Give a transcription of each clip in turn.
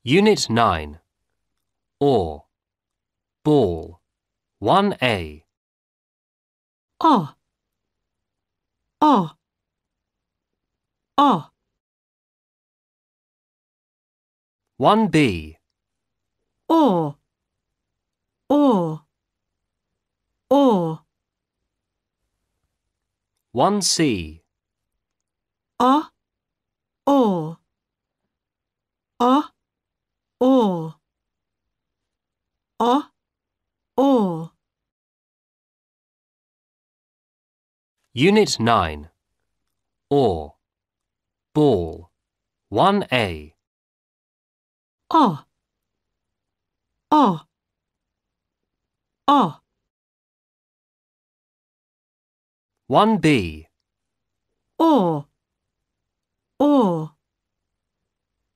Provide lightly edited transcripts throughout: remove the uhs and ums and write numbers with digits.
Unit 9. Or. Ball. 1A. O. O. O. 1B. Or. Or. Or. 1C. O. Or. O. Or. O. Or. Unit 9. Or. Ball. 1A. O. O. O. 1B. Or. Or.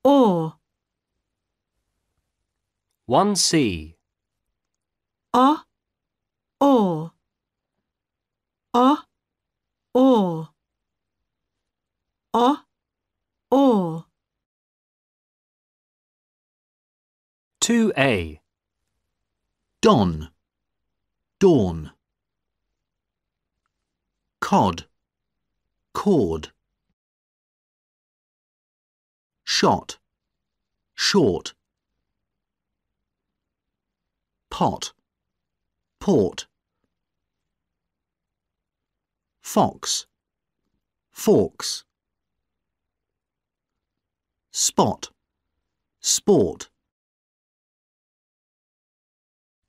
Or. 1C. O. Or. O. Or. O. Or. 2A. Don, dawn. Cod, cord. Shot, short. Pot, port. Fox, forks. Spot, sport.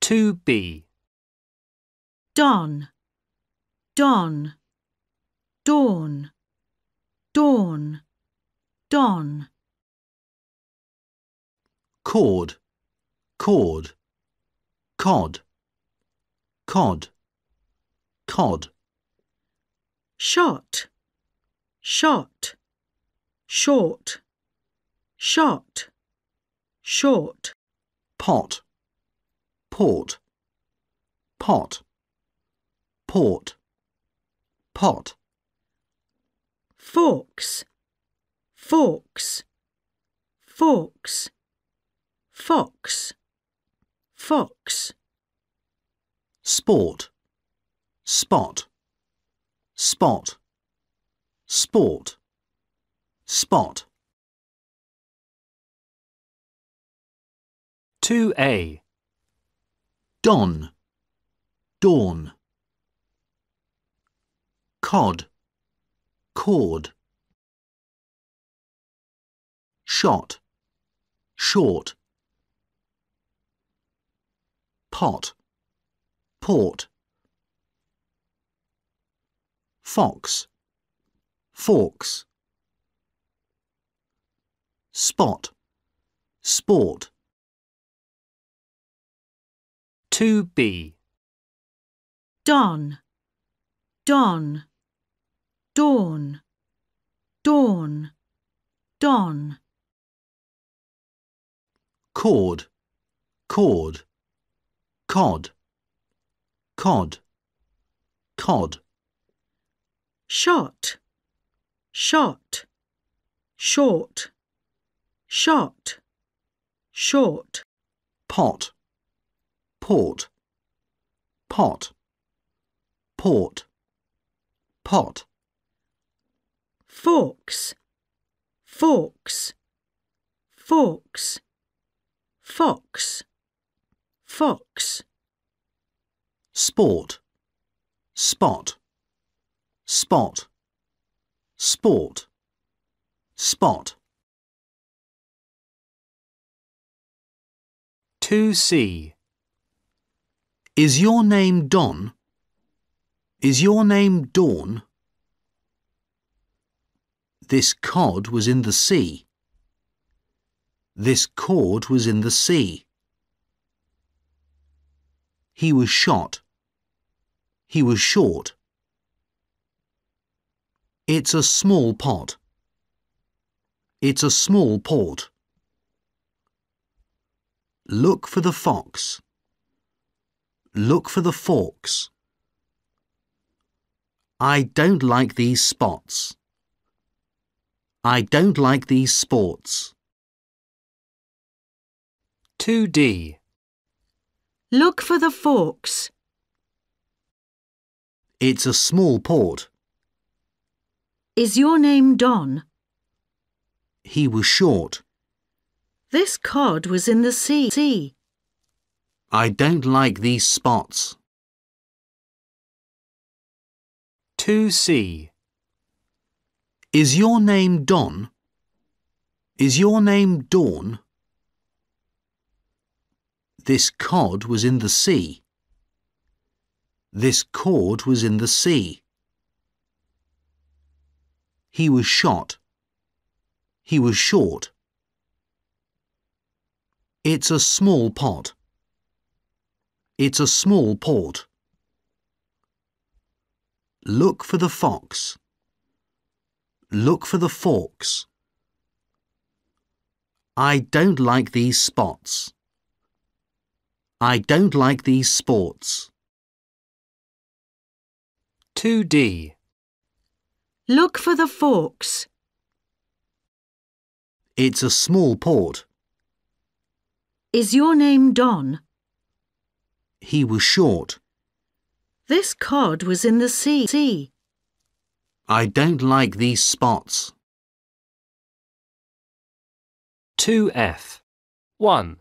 2B. Don. Don. Dawn. Dawn. Don. Cord, cord. Cod, cod. Cod. Shot. Shot. Short. Shot. Short. Pot, port. Pot, port. Pot. Forks. Forks. Forks. Fox. Fox. Sport, spot. Spot, sport. Spot. 2A. Don, dawn. Cod, cord. Shot, short. Pot, port. Fox, forks. Spot, sport. 2B. Don. Don. Dawn. Dawn. Don. Cord, cord. Cod, cod. Cod. Shot. Shot. Short. Shot. Short. Pot, port. Pot, port. Pot. Forks. Forks. Forks. Fox. Fox. Sport, spot. Spot, sport. Spot. 2C. Is your name Don? Is your name Dawn? This cod was in the sea. This cord was in the sea. He was shot. He was short. It's a small pot. It's a small port. Look for the fox. Look for the forks. I don't like these spots. I don't like these sports. 2D. Look for the forks. It's a small port. Is your name Don? He was short. This cod was in the sea. I don't like these spots. 2C. Is your name Don? Is your name Dawn? This cod was in the sea. This cord was in the sea. He was shot. He was short. It's a small pot. It's a small port. Look for the fox. Look for the forks. I don't like these spots. I don't like these sports. 2D. Look for the forks. It's a small port. Is your name Don? He was short. This cod was in the sea. I don't like these spots. 2F. 1.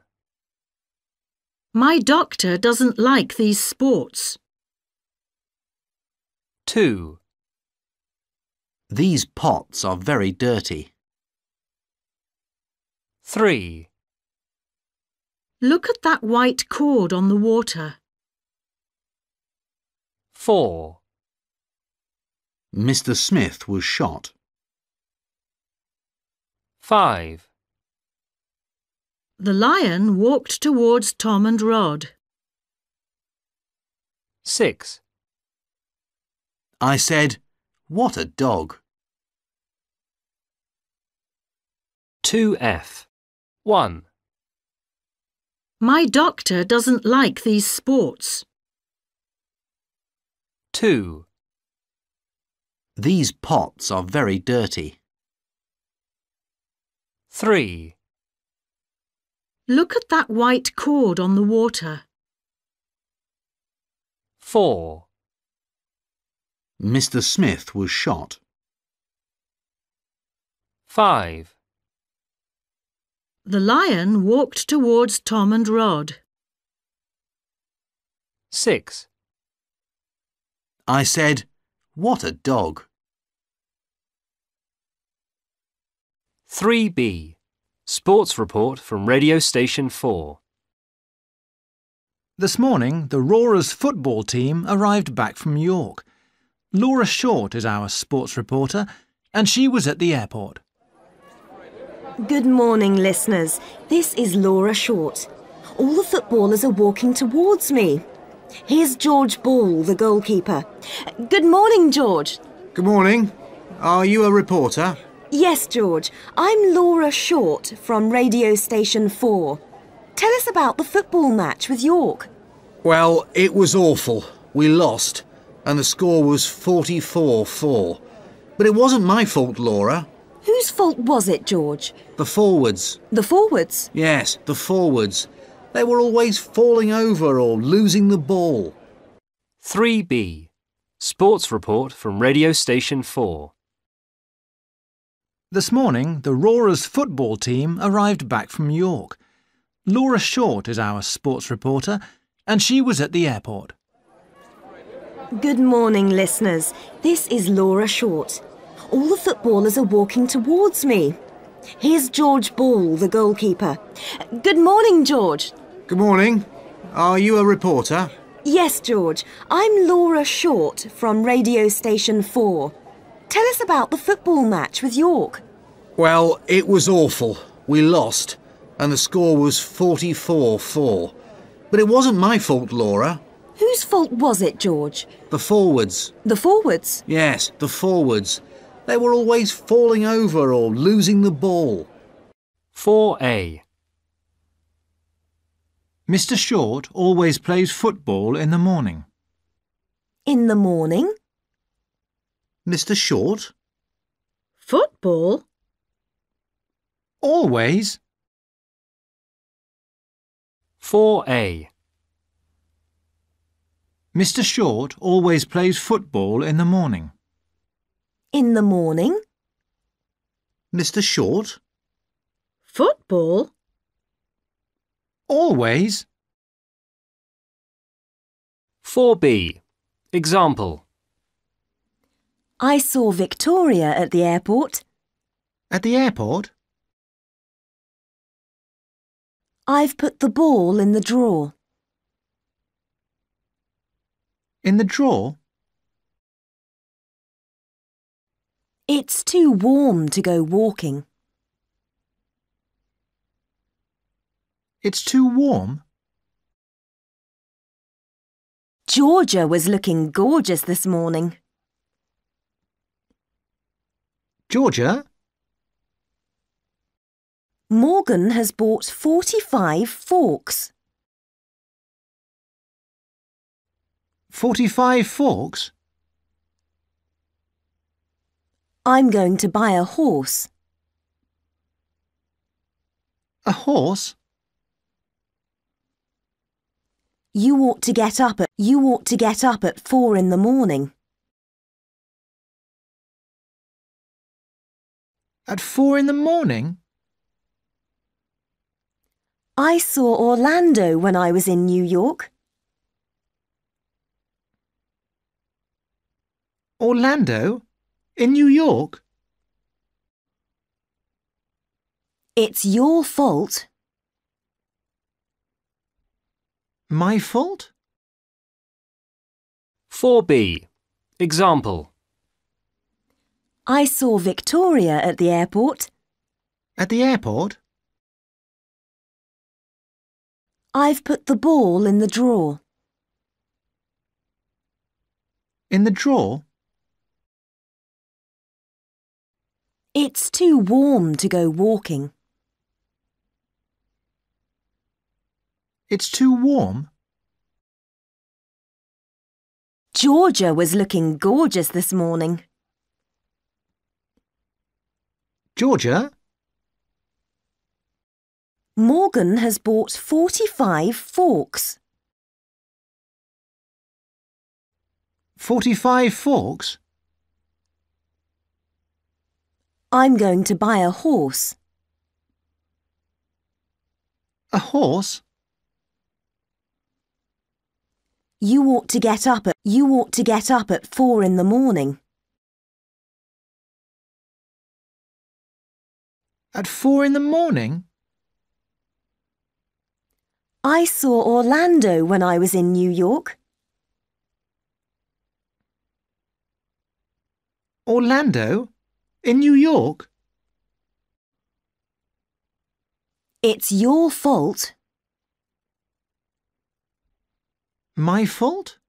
My doctor doesn't like these sports. 2. These pots are very dirty. 3. Look at that white cord on the water. 4. Mr. Smith was shot. 5. The lion walked towards Tom and Rod. 6. I said, "What a dog." 2F. 1. My doctor doesn't like these sports. 2. These pots are very dirty. 3. Look at that white cord on the water. 4. Mr. Smith was shot. 5. The lion walked towards Tom and Rod. 6. I said, "What a dog." 3B. Sports report from radio station 4. This morning, the Roarers football team arrived back from York. Laura Short is our sports reporter, and she was at the airport. Good morning, listeners. This is Laura Short. All the footballers are walking towards me. Here's George Ball, the goalkeeper. Good morning, George. Good morning. Are you a reporter? Yes, George. I'm Laura Short from radio station 4. Tell us about the football match with York. Well, it was awful. We lost, and the score was 44-4. But it wasn't my fault, Laura. Whose fault was it, George? The forwards. The forwards? Yes, the forwards. They were always falling over or losing the ball. 3B. Sports report from radio station 4. This morning, the Roarers football team arrived back from York. Laura Short is our sports reporter, and she was at the airport. Good morning, listeners. This is Laura Short. All the footballers are walking towards me. Here's George Ball, the goalkeeper. Good morning, George. Good morning. Are you a reporter? Yes, George. I'm Laura Short from radio station 4. Tell us about the football match with York. Well, it was awful. We lost, and the score was 44-4. But it wasn't my fault, Laura. Whose fault was it, George? The forwards. The forwards? Yes, the forwards. They were always falling over or losing the ball. 4A. Mr. Short always plays football in the morning. In the morning? Mr. Short? Football? Always? 4A. Mr. Short always plays football in the morning. In the morning? Mr. Short? Football? Always? 4B. Example. I saw Victoria at the airport. At the airport? I've put the ball in the drawer. In the drawer? It's too warm to go walking. It's too warm? Georgia was looking gorgeous this morning. Georgia? Morgan has bought 45 forks. 45 forks? I'm going to buy a horse. A horse? You ought to get up at 4 in the morning. At 4 in the morning? I saw Orlando when I was in New York. Orlando? In New York? It's your fault. My fault? 4B. Example. I saw Victoria at the airport. At the airport? I've put the ball in the drawer. In the drawer? It's too warm to go walking. It's too warm? Georgia was looking gorgeous this morning. Georgia? Morgan has bought 45 forks. 45 forks? I'm going to buy a horse. A horse? You ought to get up at 4 in the morning. At 4 in the morning? I saw Orlando when I was in New York. Orlando? In New York? It's your fault. My fault?